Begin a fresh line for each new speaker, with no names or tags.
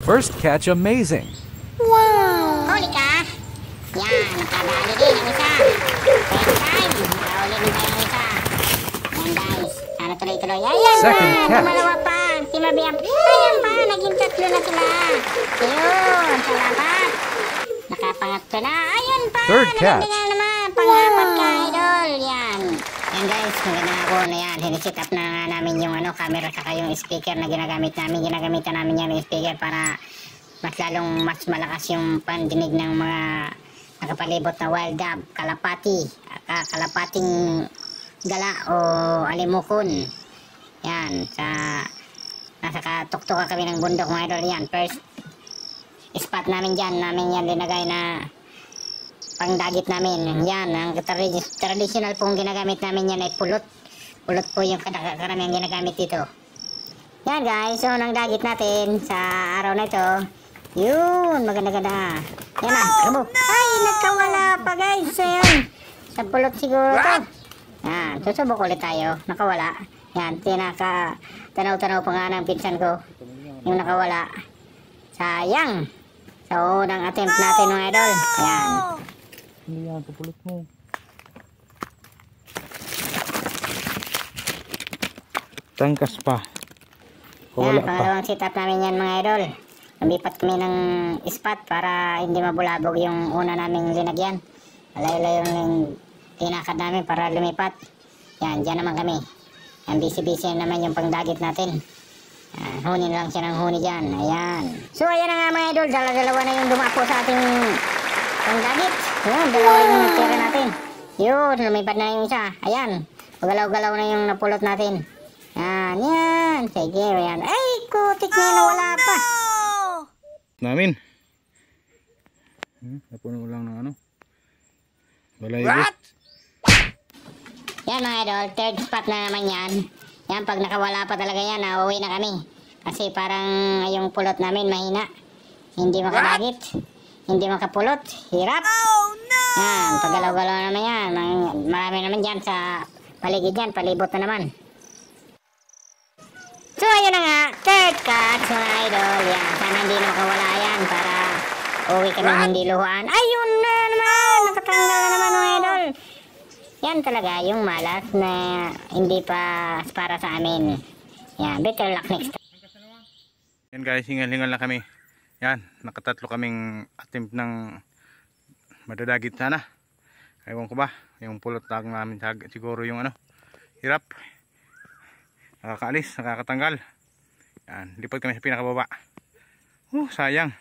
First catch amazing.
Wow! Huli ka! Yan, nakadali din ang isa. First time, nakahuli din tayo ng isa. Yan guys, sana tuloy-tuloy. Ayan
Second
na,
catch.
dumalawa pa. Si Mabiyang, ayan pa, naging tatlo na sila. Ayun, salamat. Nakapangatlo na. Ayun pa,
Third catch.
naging naman. Pangapat ka, idol. Yan. Yan guys, magandang ako na yan. Hinisit up na nga namin yung camera saka yung speaker na ginagamit namin. Ginagamitan namin yan yung speaker para mas lalong mas malakas yung pandinig ng mga nakapalibot na wild dove, kalapati, kalapating gala o alimukon. Yan, nasa katuktukan kami ng bundok mga idol. Yan, first spot namin dyan, namin yan linagay na pangdagit namin. Yan, ang traditional pong ginagamit namin yan ay pulot. Pulot po yung karamihan ginagamit dito. Yan guys, so nang dagit natin sa araw na ito. Yun, maganda-ganda. Yan na, kabog. Ay, nagkawala pa guys. Ayan, sa pulot siguro to. Yan, susubok ulit tayo. Nakawala. Yan, tanaw-tanaw pa nga ng pinsan ko. Yung nakawala. Sayang. So, unang attempt natin mga idol. Yan.
Hindi yan, kapulot mo. Tangkas pa.
Yan, pangalawang setup namin yan mga idol. Lumipat kami ng spot para hindi mabulabog yung una naming linagyan. Malayo-layo yung tinakad namin para lumipat. Yan, dyan naman kami. Yan, busy-busy naman yung pangdagit natin. Yan, huni lang siya ng huni dyan. Ayan. So, ayan na nga mga idol. Dalawa na yung dumapo sa ating pangdagit. Yan, dalawa yung natira natin. Yun, lumipat na yung isa. Ayan, pagalaw-galaw na yung napulot natin. Yan, yan. Sige, yan. Ay, kutik na yun, wala pa.
Namin. Napuno lang ng balayibo.
Yan mga idol, third spot na naman yan. Yan, pag nakawala pa talaga yan, nauwi na kami. Kasi parang yung pulot namin mahina. Hindi makadagit. Hindi makapulot. Hirap. Yan, paggalaw-galaw naman yan. Marami naman dyan sa paligid yan. Palibot na naman. So, ayun na nga. Third catch mga idol. Yan, sana hindi na makawala yan para uwi kami hindi luhaan. Ayun na naman. Nakatanggal na naman mga idol. Yan talaga yung malas na hindi pa para sa amin. Yan, better luck next time.
Yan guys, hingal-hingal na kami. Yan, nakatatlo kaming attempt ng madadagit sana. Ewan ko ba, yung pulot lang namin siguro yung hirap. Nakakaalis, nakakatanggal. Yan, lipat kami sa pinakababa. Sayang.